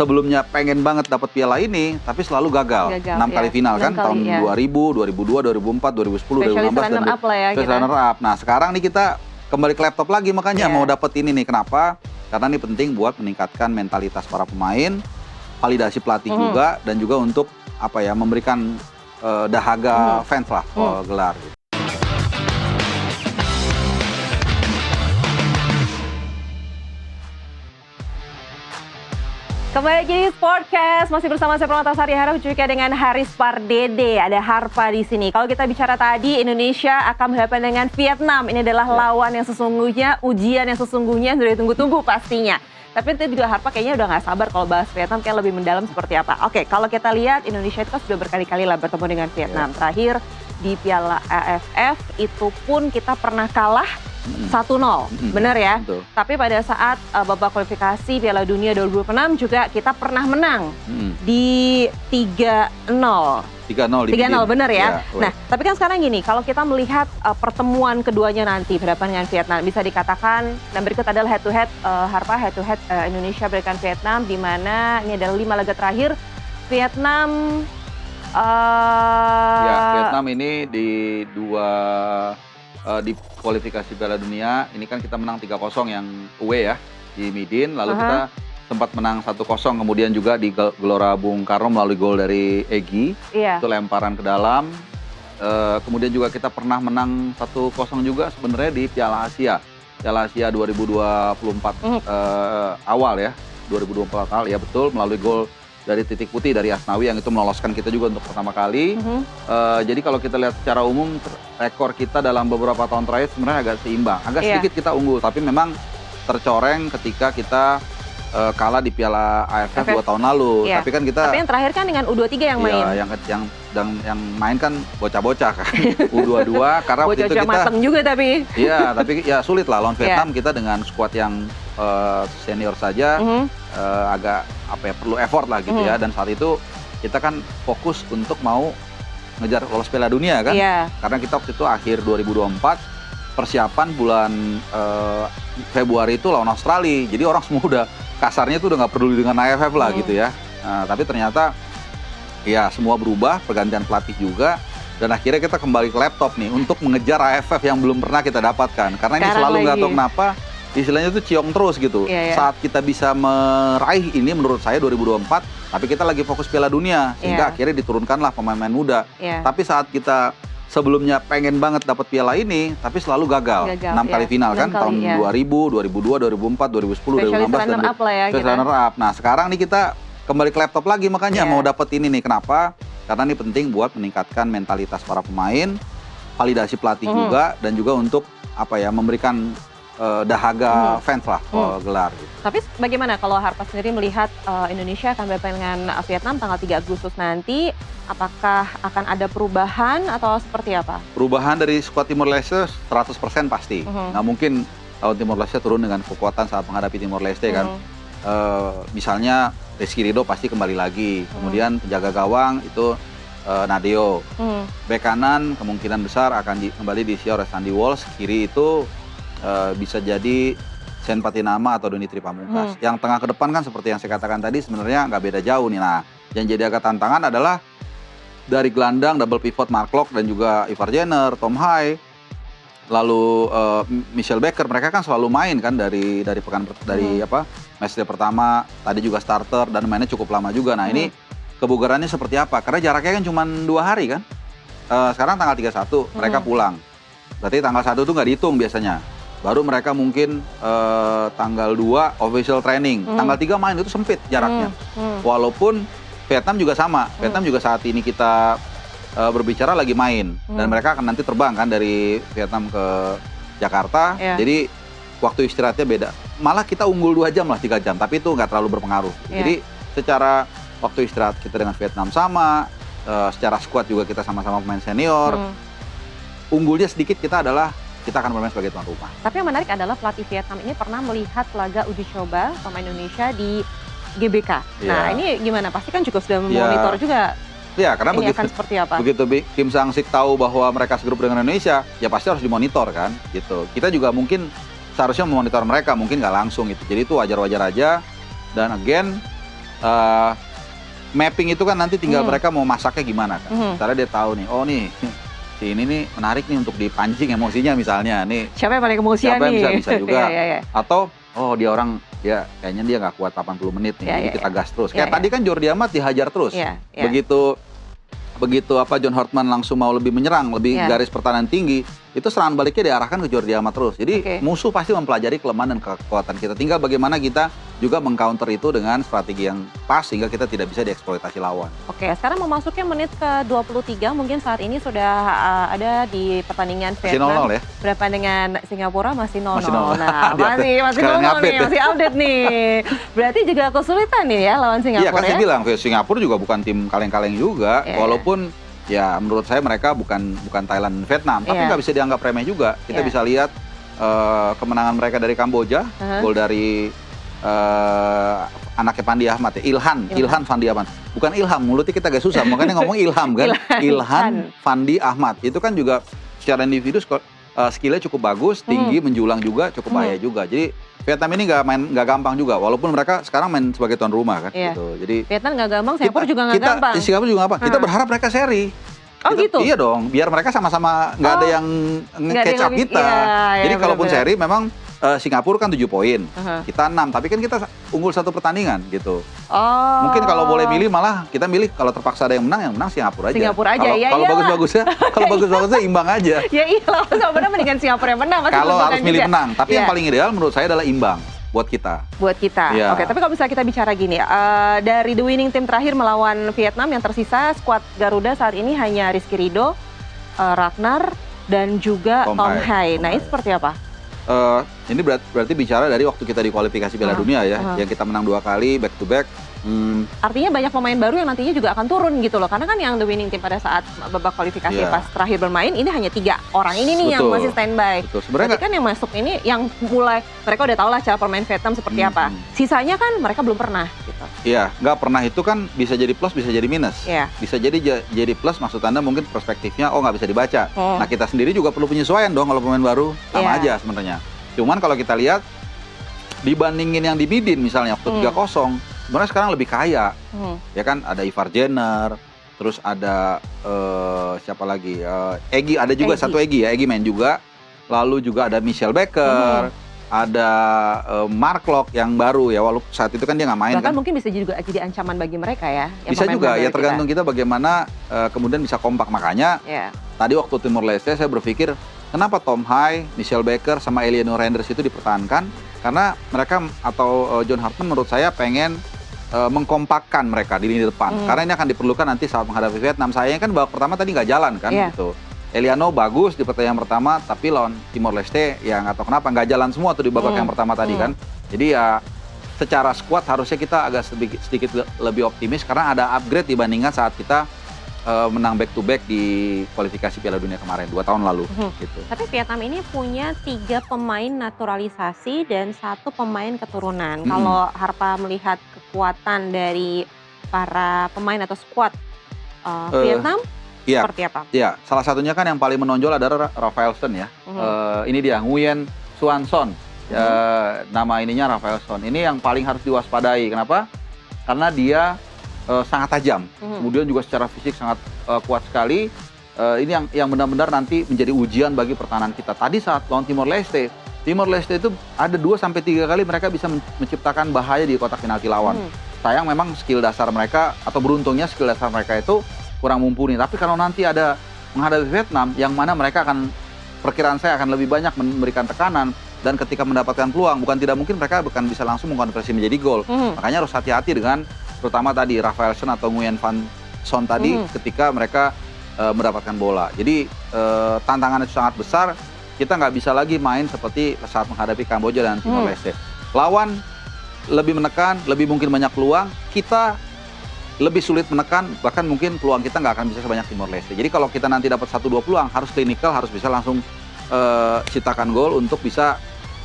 sebelumnya pengen banget dapat piala ini, tapi selalu gagal. 6 kali final kan, tahun 2000, 2002, 2004, 2010, 2016 dan runner up. Nah, sekarang nih kita kembali ke laptop lagi, makanya mau dapat ini nih. Kenapa? Karena ini penting buat meningkatkan mentalitas para pemain, validasi pelatih juga, dan juga untuk memberikan dahaga fans lah gelar gitu. Kembali lagi di Sportcast, masih bersama saya Permatasari Harap juga dengan Haris Pardede. Ada Harpa di sini. Kalau kita bicara tadi, Indonesia akan berhadapan dengan Vietnam. Ini adalah lawan yang sesungguhnya, ujian yang sesungguhnya sudah ditunggu-tunggu pastinya. Tapi itu juga Harpa kayaknya udah gak sabar kalau bahas Vietnam, kayak lebih mendalam seperti apa. Oke, kalau kita lihat Indonesia itu kan sudah berkali-kali lah bertemu dengan Vietnam. Terakhir di Piala AFF itu pun kita pernah kalah 1-0, benar ya? Betul. Tapi pada saat babak kualifikasi Piala Dunia 2026 juga kita pernah menang di 3-0. 3-0 benar ya? Nah, tapi kan sekarang gini, kalau kita melihat pertemuan keduanya nanti berhadapan dengan Vietnam, bisa dikatakan, dan berikut adalah head to head, Harpa head to head Indonesia berikan Vietnam, di mana ini adalah 5 laga terakhir Vietnam. Vietnam ini di di kualifikasi Piala Dunia, ini kan kita menang 3-0 yang away ya, di Midin, lalu kita sempat menang 1-0, kemudian juga di Gelora Bung Karno melalui gol dari Egy, itu lemparan ke dalam, kemudian juga kita pernah menang 1-0 juga sebenarnya di Piala Asia 2024 awal ya, 2024 awal ya betul, melalui gol dari titik putih dari Asnawi yang itu meloloskan kita juga untuk pertama kali. Jadi kalau kita lihat secara umum rekor kita dalam beberapa tahun terakhir sebenarnya agak seimbang, agak sedikit kita unggul, tapi memang tercoreng ketika kita kalah di Piala AFF 2 tahun lalu. Tapi kan kita. Tapi yang terakhir kan dengan U23 yang main. Yang main kan bocah-bocah kan. U22 karena waktu itu kita mateng juga tapi. Iya, tapi ya sulit lah lawan Vietnam kita dengan skuad yang senior saja agak perlu effort lah gitu ya, dan saat itu kita kan fokus untuk mau ngejar lolos Piala Dunia kan, karena kita waktu itu akhir 2024 persiapan bulan Februari itu lawan Australia, jadi orang semua udah kasarnya tuh udah nggak peduli dengan AFF lah gitu ya. Nah, tapi ternyata ya semua berubah, pergantian pelatih juga, dan akhirnya kita kembali ke laptop nih untuk mengejar AFF yang belum pernah kita dapatkan, karena ini selalu nggak tahu kenapa istilahnya itu ciong terus gitu. Saat kita bisa meraih ini menurut saya 2024, tapi kita lagi fokus Piala Dunia, sehingga akhirnya diturunkanlah pemain-pemain muda. Tapi saat kita sebelumnya pengen banget dapat piala ini, tapi selalu gagal. 6 kali final kan, tahun 2000, 2002, 2004, 2010, 2016 dan runner up. Nah, sekarang nih kita kembali ke laptop lagi, makanya mau dapat ini nih. Kenapa? Karena ini penting buat meningkatkan mentalitas para pemain, validasi pelatih juga, dan juga untuk memberikan dahaga fans lah gelar gitu. Tapi bagaimana kalau Harpa sendiri melihat Indonesia akan berhadapan dengan Vietnam tanggal 3 Agustus nanti, apakah akan ada perubahan atau seperti apa? Perubahan dari skuad Timor Leste 100% pasti. Nggak mungkin lawan Timor Leste turun dengan kekuatan saat menghadapi Timor Leste kan. Misalnya Rizky Ridho pasti kembali lagi, kemudian penjaga gawang itu Nadeo. Bek kanan kemungkinan besar akan kembali diisi oleh Sandy Walsh, kiri itu bisa jadi Sen Patinama atau Donitri Pamungkas. Yang tengah ke depan kan seperti yang saya katakan tadi sebenarnya nggak beda jauh nih. Nah, yang jadi agak tantangan adalah dari gelandang double pivot Mark Locke dan juga Ivar Jenner, Tom Hai, lalu Michel Becker, mereka kan selalu main kan dari matchday pertama, tadi juga starter dan mainnya cukup lama juga. Nah, ini kebugarannya seperti apa? Karena jaraknya kan cuma 2 hari kan. Sekarang tanggal 31 mereka pulang. Berarti tanggal 1 tuh nggak dihitung biasanya. Baru mereka mungkin tanggal 2 official training. Tanggal 3 main itu sempit jaraknya. Walaupun Vietnam juga sama. Vietnam juga saat ini kita berbicara lagi main. Dan mereka akan nanti terbang kan dari Vietnam ke Jakarta. Jadi waktu istirahatnya beda. Malah kita unggul 2 jam lah, 3 jam. Tapi itu nggak terlalu berpengaruh. Jadi secara waktu istirahat kita dengan Vietnam sama. Secara squad juga kita sama-sama pemain senior. Unggulnya sedikit kita adalah kita akan bermain sebagai tuan rumah. Tapi yang menarik adalah pelatih Vietnam ini pernah melihat laga uji coba pemain Indonesia di GBK. Nah, ini gimana? Pasti kan juga sudah memonitor juga. Iya, karena begitu Kim Sang-sik tahu bahwa mereka segrup dengan Indonesia, ya pasti harus dimonitor kan, gitu. Kita juga mungkin seharusnya memonitor mereka, mungkin nggak langsung gitu. Jadi itu wajar-wajar aja. Dan again, eh, mapping itu kan nanti tinggal mereka mau masaknya gimana kan. Misalnya dia tahu nih, oh nih si ini nih menarik nih untuk dipancing emosinya misalnya nih. Siapa yang paling emosian Siapa nih? yang bisa juga. Iya. Atau oh dia orang dia kayaknya dia nggak kuat 80 menit nih, jadi kita gas terus. Kayak tadi kan Jordi Amat dihajar terus. Begitu John Hartman langsung mau lebih menyerang, lebih garis pertahanan tinggi, itu serangan baliknya diarahkan ke Jordi Amat terus. Jadi musuh pasti mempelajari kelemahan dan kekuatan kita. Tinggal bagaimana kita juga mengcounter itu dengan strategi yang pas sehingga kita tidak bisa dieksploitasi lawan. Oke, sekarang memasuki menit ke 23, mungkin saat ini sudah ada di pertandingan Vietnam. Masih 0-0 ya? Berapa dengan Singapura masih 0-0. Masih 0-0. Nah, masih 0-0 nih, masih update nih. Berarti juga kesulitan nih ya lawan Singapura. Iya kan saya bilang, Singapura juga bukan tim kaleng-kaleng juga, walaupun ya menurut saya mereka bukan Thailand, Vietnam, tapi nggak bisa dianggap remeh juga. Kita bisa lihat kemenangan mereka dari Kamboja, gol dari anaknya Fandi Ahmad ya, Ilhan Fandi Ahmad. Bukan Ilham, mulutnya kita agak susah, makanya ngomong Ilham kan. Ilhan Fandi Ahmad. Itu kan juga secara individu skillnya cukup bagus, tinggi, menjulang juga, cukup bahaya juga. Jadi Vietnam ini nggak gampang juga, walaupun mereka sekarang main sebagai tuan rumah kan. Gitu. Jadi Vietnam nggak gampang, Singapura juga nggak gampang. Singapura juga gampang. Kita berharap mereka seri. Oh gitu? Iya dong, biar mereka sama-sama nggak ada yang nge-catch up kita. Jadi kalaupun seri memang Singapura kan 7 poin, kita 6, tapi kan kita unggul 1 pertandingan gitu. Mungkin kalau boleh milih malah kita milih kalau terpaksa ada yang menang Singapura aja. Singapura aja, Kalau bagus-bagusnya imbang aja. Ya iya, kalau menang mendingan Singapura yang menang. Kalau harus milih menang, tapi yang paling ideal menurut saya adalah imbang buat kita. Ya. Oke, tapi kalau misalnya kita bicara gini, dari the winning team terakhir melawan Vietnam yang tersisa skuad Garuda saat ini hanya Rizky Ridho, Ragnar, dan juga Tom Hai. Nah, ini seperti apa? Ini berarti bicara dari waktu kita di kualifikasi Piala Dunia ya, yang kita menang 2 kali back to back. Artinya banyak pemain baru yang nantinya juga akan turun gitu loh, karena kan yang the winning team pada saat babak kualifikasi pas terakhir bermain ini hanya 3 orang ini nih yang masih standby. Berarti kan yang masuk ini yang mulai mereka udah tahu lah cara permain Vietnam seperti apa. Sisanya kan mereka belum pernah gitu. Iya, nggak pernah itu kan bisa jadi plus bisa jadi minus. Bisa jadi plus, maksud Anda mungkin perspektifnya nggak bisa dibaca. Nah kita sendiri juga perlu penyesuaian dong kalau pemain baru, sama aja sebenarnya. Cuman kalau kita lihat dibandingin yang di Midin misalnya waktu 3-0, sebenarnya sekarang lebih kaya. Ya kan ada Ivar Jenner, terus ada siapa lagi? Egy, ada juga satu Egy ya, Egy main juga. Lalu juga ada Michelle Baker, ada Mark Locke yang baru ya, walaupun saat itu kan dia nggak main. Bahkan kan mungkin bisa juga jadi ancaman bagi mereka ya. Bisa juga ya, tergantung kita bagaimana kemudian bisa kompak. Makanya tadi waktu Timor Leste saya berpikir kenapa Tom Hai, Michelle Baker, sama Eleanor Renders itu dipertahankan? Karena mereka atau John Hartman menurut saya pengen mengkompakkan mereka di lini depan. Karena ini akan diperlukan nanti saat menghadapi Vietnam. Sayangnya kan babak pertama tadi nggak jalan kan gitu. Eliano bagus di pertandingan pertama, tapi lawan Timor Leste ya nggak tahu kenapa nggak jalan semua tuh di babak yang pertama tadi kan. Jadi ya secara skuad harusnya kita agak sedikit lebih optimis karena ada upgrade dibandingkan saat kita menang back to back di kualifikasi Piala Dunia kemarin 2 tahun lalu. Gitu. Tapi Vietnam ini punya 3 pemain naturalisasi dan 1 pemain keturunan. Kalau Harpa melihat kekuatan dari para pemain atau skuad Vietnam, seperti apa? Iya, salah satunya kan yang paling menonjol adalah Rafaelson ya. Ini dia Nguyen Xuan Son. Nama ininya Rafaelson. Ini yang paling harus diwaspadai. Kenapa? Karena dia sangat tajam, kemudian juga secara fisik sangat kuat sekali. Ini yang benar-benar nanti menjadi ujian bagi pertahanan kita. Tadi saat lawan Timor Leste itu ada 2-3 kali mereka bisa menciptakan bahaya di kotak penalti lawan. Sayang memang skill dasar mereka atau beruntungnya skill dasar mereka itu kurang mumpuni. Tapi kalau nanti ada menghadapi Vietnam, yang mana mereka akan, perkiraan saya akan lebih banyak memberikan tekanan, dan ketika mendapatkan peluang, bukan tidak mungkin mereka bukan bisa langsung mengkonversi menjadi gol. Makanya harus hati-hati dengan terutama tadi Rafaelson atau Nguyen Van Son tadi ketika mereka mendapatkan bola. Jadi tantangan itu sangat besar. Kita nggak bisa lagi main seperti saat menghadapi Kamboja dan Timor Leste. Lawan lebih menekan, lebih mungkin banyak peluang. Kita lebih sulit menekan, bahkan mungkin peluang kita nggak akan bisa sebanyak Timor Leste. Jadi kalau kita nanti dapat 1-2 peluang, harus klinikal, harus bisa langsung ciptakan gol untuk bisa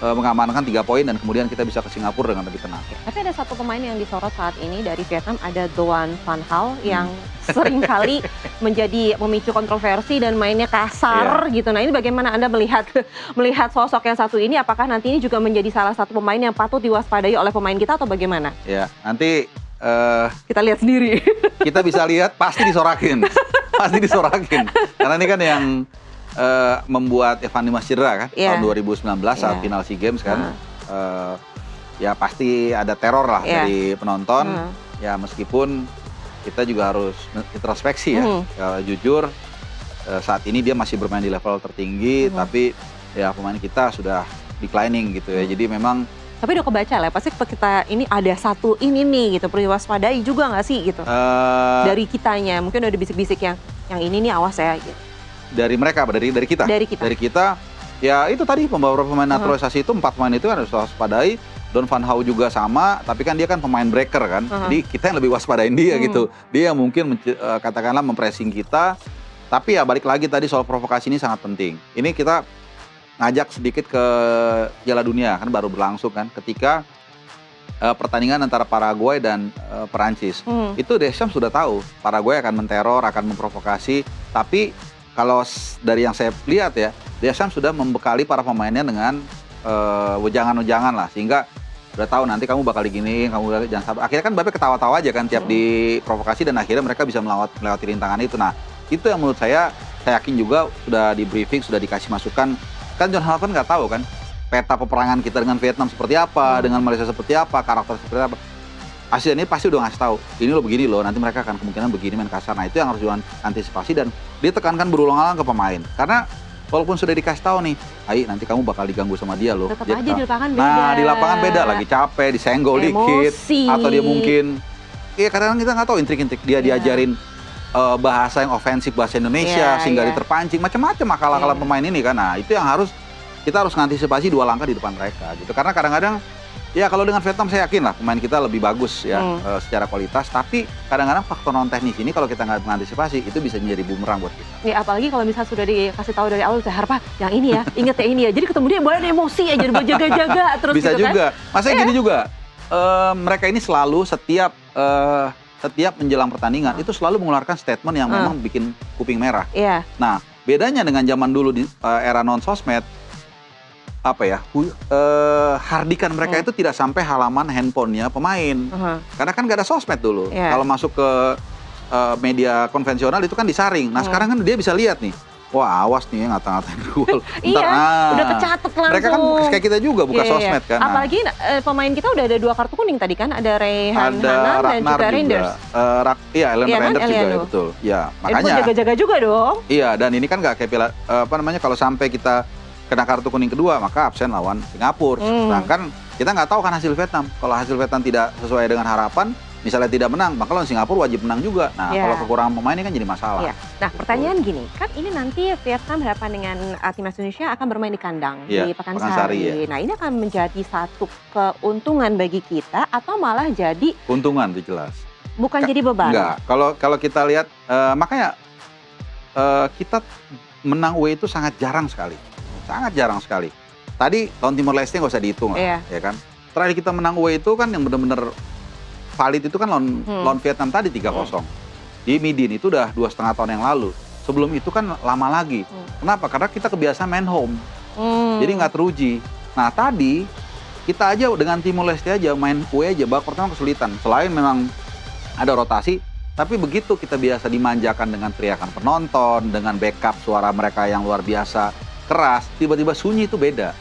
mengamankan 3 poin dan kemudian kita bisa ke Singapura dengan lebih tenang. Tapi ada satu pemain yang disorot saat ini dari Vietnam, ada Doan Van Hal yang seringkali memicu kontroversi dan mainnya kasar gitu. Nah ini bagaimana Anda melihat sosok yang satu ini? Apakah nanti ini juga menjadi salah satu pemain yang patut diwaspadai oleh pemain kita atau bagaimana? Ya nanti Kita lihat sendiri. kita bisa lihat pasti disorakin. Pasti disorakin. Karena ini kan yang membuat Evan Dimas cedera kan, tahun 2019 saat final SEA Games kan. Ya pasti ada teror lah dari penonton. Ya meskipun kita juga harus introspeksi ya. Jujur saat ini dia masih bermain di level tertinggi, tapi ya pemain kita sudah declining gitu ya. Jadi memang tapi udah kebaca lah, pasti kita ini ada satu ini nih gitu, perlu diwaspadai juga nggak sih gitu? Dari kitanya, mungkin udah ada bisik-bisik yang ini nih awas ya gitu. Dari mereka, dari kita? Dari kita, ya itu tadi beberapa pemain naturalisasi itu, 4 pemain itu kan harus waspadai. Don Van Hau juga sama, tapi kan dia kan pemain breaker kan, jadi kita yang lebih waspadain dia gitu. Dia yang mungkin katakanlah mempressing kita, tapi ya balik lagi tadi soal provokasi ini sangat penting. Ini kita ngajak sedikit ke Piala Dunia kan baru berlangsung kan, ketika pertandingan antara Paraguay dan Perancis. Itu Deschamps sudah tahu Paraguay akan menteror, akan memprovokasi, tapi kalau dari yang saya lihat ya, Deschamps sudah membekali para pemainnya dengan wejangan-wejangan lah, sehingga udah tahu nanti kamu bakal diginiin, kamu jangan sabar. Akhirnya kan Mbappe ketawa-tawa aja kan tiap diprovokasi, dan akhirnya mereka bisa melewati rintangan itu. Nah, itu yang menurut saya yakin juga sudah di briefing, sudah dikasih masukan. Kan John Halvan nggak tahu kan peta peperangan kita dengan Vietnam seperti apa, dengan Malaysia seperti apa, karakter seperti apa. Asia ini pasti udah ngasih tahu, ini lo begini loh, nanti mereka akan kemungkinan begini main kasar. Nah itu yang harus diantisipasi, dan ditekankan berulang-ulang ke pemain. Karena walaupun sudah dikasih tahu nih, Ai nanti kamu bakal diganggu sama dia loh. Tetap aja di lapangan beda. Nah di lapangan beda, lagi capek, disenggol dikit, atau dia mungkin, iya kadang-kadang kita nggak tahu intrik-intrik dia diajarin bahasa yang ofensif, bahasa Indonesia, sehingga dia terpancing, macam-macam akal-akalan pemain ini kan. Nah itu yang kita harus mengantisipasi 2 langkah di depan mereka gitu. Karena kadang-kadang ya kalau dengan Vietnam saya yakin lah pemain kita lebih bagus ya secara kualitas, tapi kadang-kadang faktor non teknis ini kalau kita nggak mengantisipasi itu bisa menjadi bumerang buat kita. Ya apalagi kalau misalnya sudah dikasih tahu dari awal, Harpa yang ini ya, inget ya ini ya. Jadi ketemu dia boleh emosi ya, jadi berjaga-jaga terus bisa gitu juga. Kan. Masa gini juga, mereka ini selalu setiap menjelang pertandingan itu selalu mengeluarkan statement yang memang bikin kuping merah. Nah bedanya dengan zaman dulu di era non sosmed, apa ya, hardikan mereka itu tidak sampai halaman handphonenya pemain. Karena kan gak ada sosmed dulu. Kalau masuk ke media konvensional itu kan disaring. Nah sekarang kan dia bisa lihat nih, wah awas nih ngata-ngatain gue. Udah kecatet langsung. Mereka kan kayak kita juga buka sosmed kan. Apalagi pemain kita udah ada 2 kartu kuning tadi kan, ada Raihan Hanan dan juga Reinders. Iya, Reinders juga ya, betul. Ya, makanya jaga-jaga juga dong. Iya, dan ini kan nggak kayak kalau sampai kita kena kartu kuning kedua, maka absen lawan Singapura. Sedangkan kita nggak tahu kan hasil Vietnam. Kalau hasil Vietnam tidak sesuai dengan harapan, misalnya tidak menang, maka lawan Singapura wajib menang juga. Nah, kalau kekurangan pemain ini kan jadi masalah. Nah, pertanyaan gini, kan ini nanti Vietnam hadapan dengan timnas Indonesia akan bermain di kandang di Pakansari. Nah, ini akan menjadi satu keuntungan bagi kita atau malah jadi keuntungan itu jelas. Bukan jadi beban. Enggak. Kalau kita lihat, makanya kita menang away itu sangat jarang sekali. Sangat jarang sekali. Tadi lawan Timor Leste nggak usah dihitung lah, ya kan. Terakhir kita menang away itu kan yang benar-benar valid itu kan lawan Vietnam tadi 3-0. Di Midin itu udah 2,5 tahun yang lalu. Sebelum itu kan lama lagi. Kenapa? Karena kita kebiasaan main home. Jadi nggak teruji. Nah tadi kita aja dengan Timor Leste aja main away aja, babak pertama kesulitan. Selain memang ada rotasi, tapi begitu kita biasa dimanjakan dengan teriakan penonton, dengan backup suara mereka yang luar biasa keras, tiba-tiba sunyi itu beda.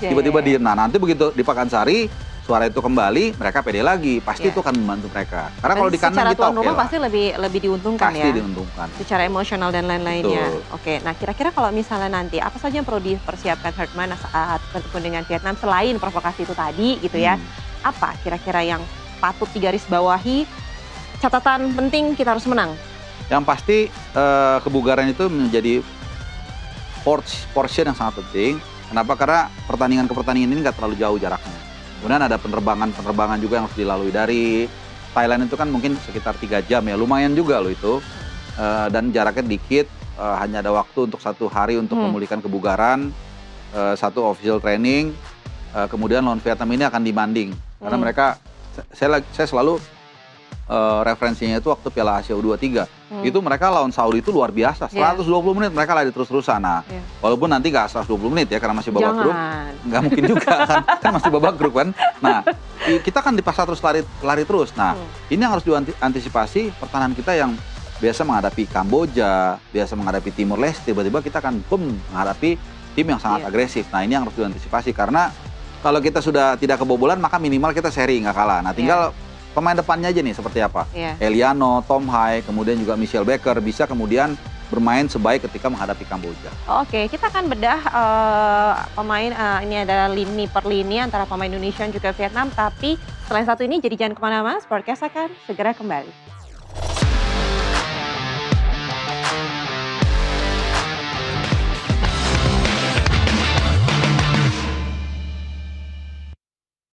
Tiba-tiba diem. Nah nanti begitu di Pakansari suara itu kembali, mereka pede lagi, pasti itu akan membantu mereka. Karena kalau di kandang kita tuan rumah pasti lebih diuntungkan pasti diuntungkan. Secara emosional dan lain-lainnya. Oke, nah kira-kira kalau misalnya nanti apa saja yang perlu dipersiapkan Herdman saat bertemu dengan Vietnam selain provokasi itu tadi gitu ya? Apa kira-kira yang patut digaris bawahi? Catatan penting kita harus menang. Yang pasti kebugaran itu menjadi portion yang sangat penting. Kenapa? Karena pertandingan ke pertandingan ini nggak terlalu jauh jaraknya. Kemudian ada penerbangan juga yang harus dilalui dari Thailand itu kan mungkin sekitar 3 jam ya, lumayan juga loh itu. Dan jaraknya dikit, hanya ada waktu untuk 1 hari untuk memulihkan kebugaran, 1 official training, kemudian lawan Vietnam ini akan demanding. Karena mereka, saya selalu referensinya itu waktu Piala Asia U23. Itu mereka lawan Saudi itu luar biasa. 120 menit mereka lari terus-terusan. Nah, walaupun nanti nggak 120 menit ya karena masih babak grup. Nggak mungkin juga kan masih babak grup kan. Nah, kita kan dipaksa terus lari terus. Nah, ini yang harus diantisipasi pertahanan kita yang biasa menghadapi Kamboja, biasa menghadapi Timor Leste, tiba-tiba kita akan menghadapi tim yang sangat agresif. Nah, ini yang harus diantisipasi karena kalau kita sudah tidak kebobolan maka minimal kita seri nggak kalah. Nah, tinggal pemain depannya aja nih seperti apa. Eliano, Tom Hai, kemudian juga Michel Becker bisa kemudian bermain sebaik ketika menghadapi Kamboja. Oke, kita akan bedah pemain, ini adalah lini per lini antara pemain Indonesia dan juga Vietnam. Tapi selain satu ini, jadi jangan kemana-mana, Sportcast akan segera kembali.